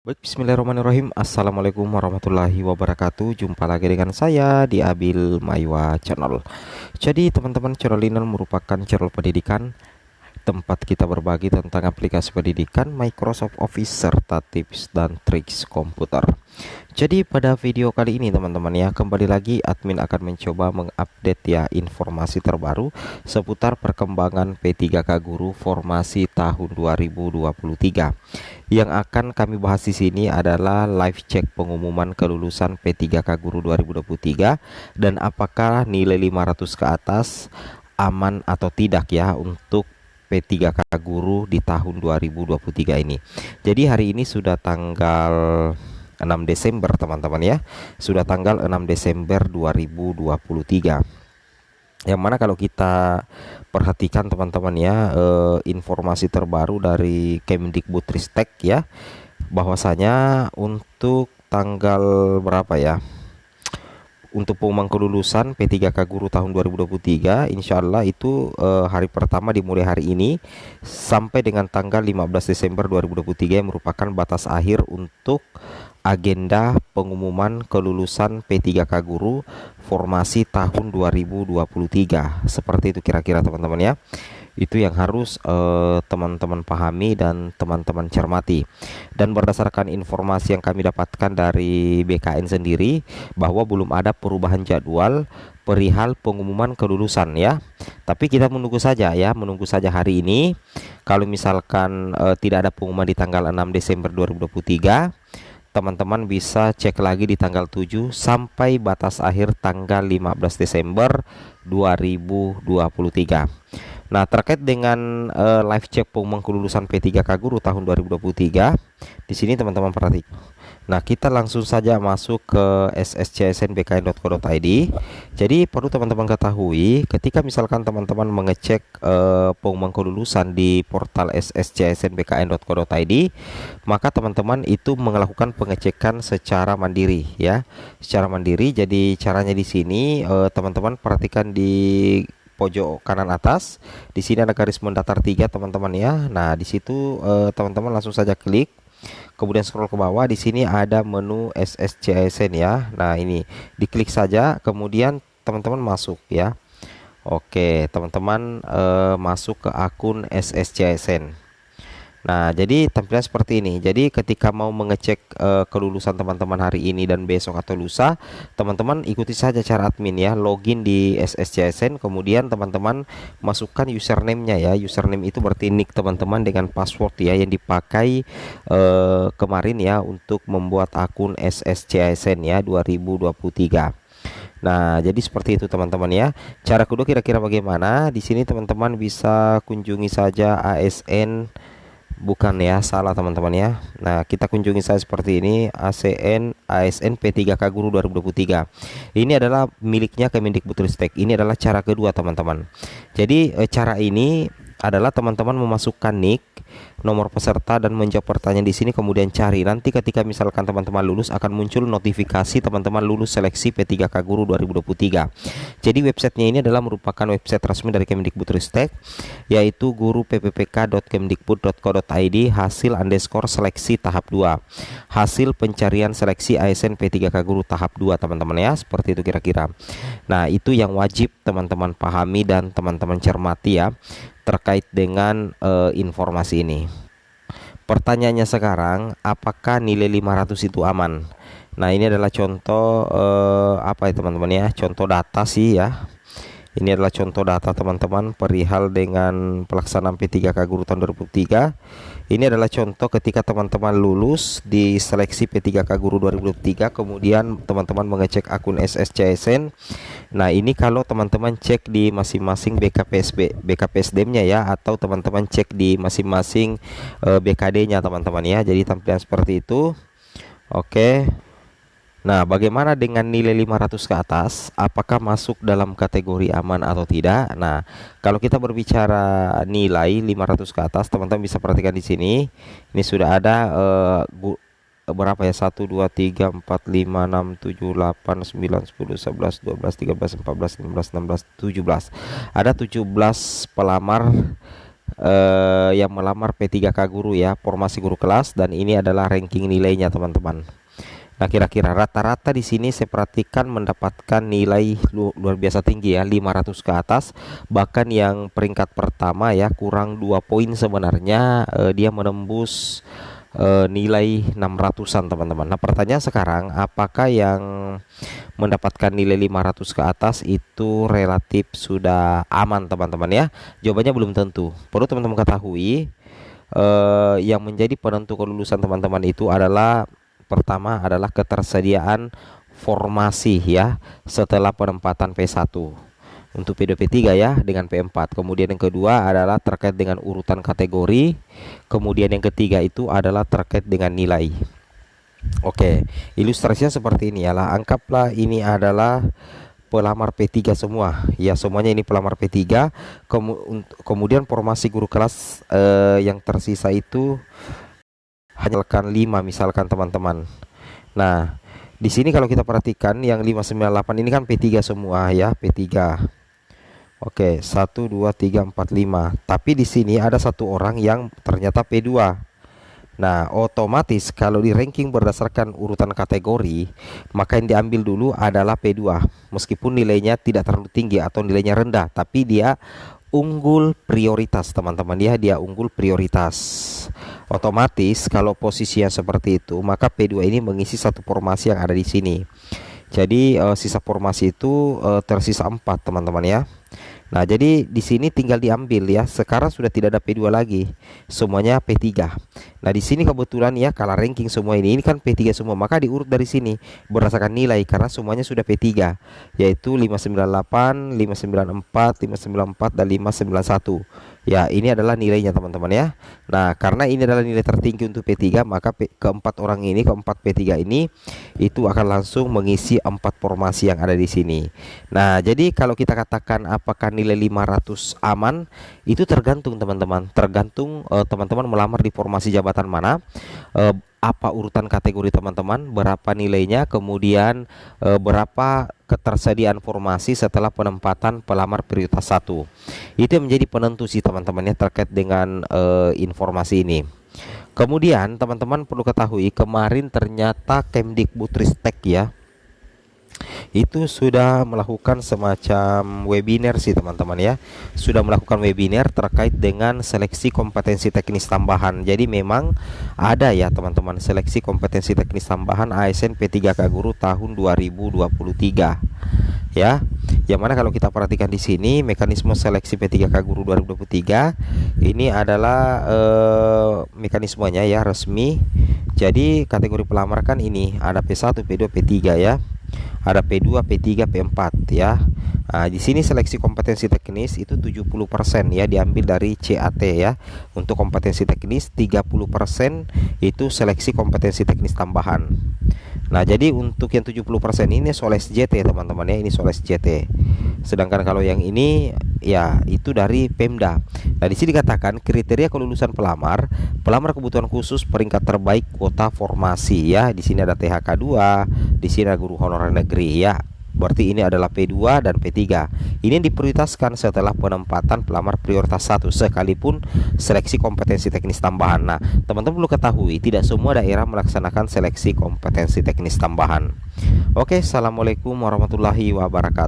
Baik, bismillahirrahmanirrahim. Assalamualaikum warahmatullahi wabarakatuh. Jumpa lagi dengan saya di Abil Maiwa Channel. Jadi teman-teman, channel ini merupakan channel pendidikan, tempat kita berbagi tentang aplikasi pendidikan, Microsoft Office, serta tips dan triks komputer. Jadi pada video kali ini teman-teman ya, kembali lagi admin akan mencoba mengupdate ya informasi terbaru seputar perkembangan P3K Guru formasi tahun 2023. Yang akan kami bahas di sini adalah live check pengumuman kelulusan P3K Guru 2023 dan apakah nilai 500 ke atas aman atau tidak ya untuk P3K Guru di tahun 2023 ini. Jadi hari ini sudah tanggal 6 Desember teman-teman ya. Sudah tanggal 6 Desember 2023. Yang mana kalau kita perhatikan teman-teman ya, informasi terbaru dari Kemdikbudristek ya, bahwasanya untuk tanggal berapa ya, untuk pengumuman kelulusan P3K Guru tahun 2023 insya Allah itu hari pertama dimulai hari ini sampai dengan tanggal 15 Desember 2023 yang merupakan batas akhir untuk agenda pengumuman kelulusan P3K Guru formasi tahun 2023. Seperti itu kira-kira teman-teman ya. Itu yang harus teman-teman pahami dan teman-teman cermati. Dan berdasarkan informasi yang kami dapatkan dari BKN sendiri, bahwa belum ada perubahan jadwal perihal pengumuman kelulusan ya. Tapi kita menunggu saja ya, menunggu saja hari ini. Kalau misalkan tidak ada pengumuman di tanggal 6 Desember 2023, teman-teman bisa cek lagi di tanggal 7 sampai batas akhir tanggal 15 Desember 2023. Nah, terkait dengan live check pengumuman kelulusan P3K Guru tahun 2023, di sini teman-teman perhatikan. Nah, kita langsung saja masuk ke sscsnbkn.co.id. Jadi perlu teman-teman ketahui, ketika misalkan teman-teman mengecek pengumuman kelulusan di portal sscsnbkn.co.id, maka teman-teman itu melakukan pengecekan secara mandiri ya, secara mandiri. Jadi caranya di sini teman-teman perhatikan di pojok kanan atas, di sini ada garis mendatar 3 teman-teman ya. Nah, di situ teman-teman langsung saja klik, kemudian scroll ke bawah, di sini ada menu SSCSN ya. Nah, ini diklik saja, kemudian teman-teman masuk ya. Oke, teman-teman masuk ke akun SSCSN. Nah, jadi tampilan seperti ini. Jadi ketika mau mengecek kelulusan teman-teman hari ini dan besok atau lusa, teman-teman ikuti saja cara admin ya. Login di SSCSN, kemudian teman-teman masukkan username-nya ya. Username itu berarti nick teman-teman dengan password ya yang dipakai kemarin ya untuk membuat akun SSCSN ya 2023. Nah, jadi seperti itu teman-teman ya. Cara kedua kira-kira bagaimana? Di sini teman-teman bisa kunjungi saja ASN. Bukan ya, salah teman-teman ya. Nah, kita kunjungi saja seperti ini, ASN P3K Guru 2023. Ini adalah miliknya Kemendikbudristek. Ini adalah cara kedua teman-teman. Jadi cara ini adalah teman-teman memasukkan nick, nomor peserta dan menjawab pertanyaan di sini, kemudian cari. Nanti ketika misalkan teman-teman lulus akan muncul notifikasi teman-teman lulus seleksi P3K Guru 2023. Jadi websitenya ini adalah merupakan website resmi dari Kemendikbudristek, yaitu guruppk.kemdikbud.co.id hasil_seleksi tahap 2. Hasil pencarian seleksi ASN P3K Guru tahap 2 teman-teman ya. Seperti itu kira-kira. Nah, itu yang wajib teman-teman pahami dan teman-teman cermati ya terkait dengan informasi ini. Pertanyaannya sekarang, apakah nilai 500 itu aman? Nah, ini adalah contoh apa ya teman-teman ya? Contoh data sih ya. Ini adalah contoh data teman-teman perihal dengan pelaksanaan P3K Guru tahun 2023. Ini adalah contoh ketika teman-teman lulus di seleksi P3K Guru 2023, kemudian teman-teman mengecek akun SSCSN. Nah, ini kalau teman-teman cek di masing-masing BKPSDM-nya ya, atau teman-teman cek di masing-masing BKD-nya teman-teman ya. Jadi tampilan seperti itu. Oke. Nah, bagaimana dengan nilai 500 ke atas? Apakah masuk dalam kategori aman atau tidak? Nah, kalau kita berbicara nilai 500 ke atas, teman-teman bisa perhatikan di sini. Ini sudah ada berapa ya? 1 2 3 4 5 6 7 8 9 10 11 12 13 14 15 16 17. Ada 17 pelamar yang melamar P3K guru ya, formasi guru kelas, dan ini adalah ranking nilainya teman-teman. Nah, kira-kira rata-rata di sini saya perhatikan mendapatkan nilai luar biasa tinggi ya, 500 ke atas. Bahkan yang peringkat pertama ya kurang 2 poin sebenarnya, dia menembus nilai 600-an teman-teman. Nah, pertanyaan sekarang, apakah yang mendapatkan nilai 500 ke atas itu relatif sudah aman teman-teman ya? Jawabannya belum tentu. Perlu teman-teman ketahui, yang menjadi penentu kelulusan teman-teman itu adalah pertama adalah ketersediaan formasi ya setelah penempatan P1 untuk P2 P3 ya dengan P4. Kemudian yang kedua adalah terkait dengan urutan kategori. Kemudian yang ketiga itu adalah terkait dengan nilai. Oke, ilustrasinya seperti ini ya lah. Anggaplah ini adalah pelamar P3 semua ya, semuanya ini pelamar P3. Kemudian formasi guru kelas yang tersisa itu hanya 5 misalkan teman-teman. Nah, di sini kalau kita perhatikan yang 598 ini kan P3 semua ya, P3. Oke, 1 2 3 4 5. Tapi di sini ada satu orang yang ternyata P2. Nah, otomatis kalau di ranking berdasarkan urutan kategori, maka yang diambil dulu adalah P2. Meskipun nilainya tidak terlalu tinggi atau nilainya rendah, tapi dia unggul prioritas teman-teman ya, dia unggul prioritas. Otomatis kalau posisinya seperti itu, maka P2 ini mengisi satu formasi yang ada di sini. Jadi sisa formasi itu tersisa 4 teman-teman ya. Nah, jadi di sini tinggal diambil ya. Sekarang sudah tidak ada P2 lagi. Semuanya P3. Nah, di sini kebetulan ya kalau ranking semua ini kan P3 semua, maka diurut dari sini berdasarkan nilai karena semuanya sudah P3, yaitu 598, 594, 594 dan 591. Ya, ini adalah nilainya teman-teman ya. Nah, karena ini adalah nilai tertinggi untuk P3, maka keempat orang ini, keempat P3 ini itu akan langsung mengisi 4 formasi yang ada di sini. Nah, jadi kalau kita katakan apakah nilai 500 aman, itu tergantung teman-teman. Tergantung teman-teman melamar di formasi jabatan mana, apa urutan kategori teman-teman, berapa nilainya, kemudian berapa ketersediaan formasi setelah penempatan pelamar prioritas 1. Itu yang menjadi penentu sih teman-teman ya terkait dengan informasi ini. Kemudian teman-teman perlu ketahui, kemarin ternyata Kemdikbudristek ya itu sudah melakukan semacam webinar sih teman-teman ya, sudah melakukan webinar terkait dengan seleksi kompetensi teknis tambahan. Jadi memang ada ya teman-teman seleksi kompetensi teknis tambahan ASN P3K Guru tahun 2023 ya, yang mana kalau kita perhatikan di sini mekanisme seleksi P3K Guru 2023 ini adalah mekanismenya ya resmi. Jadi kategori pelamar kan ini ada P1, P2, P3 ya. Ada P2, P3, P4 ya. Nah, di sini seleksi kompetensi teknis itu 70% ya diambil dari CAT ya. Untuk kompetensi teknis 30% itu seleksi kompetensi teknis tambahan. Nah, jadi untuk yang 70% ini soal SJT teman-teman ya, ini soal SJT. Sedangkan kalau yang ini ya itu dari Pemda. Nah, di sini dikatakan kriteria kelulusan pelamar kebutuhan khusus peringkat terbaik kuota formasi ya. Di sini ada THK 2, di sini ada guru honorer negeri ya. Berarti ini adalah P2 dan P3. Ini diprioritaskan setelah penempatan pelamar prioritas 1 sekalipun seleksi kompetensi teknis tambahan. Nah, teman-teman perlu ketahui tidak semua daerah melaksanakan seleksi kompetensi teknis tambahan. Oke, assalamualaikum warahmatullahi wabarakatuh.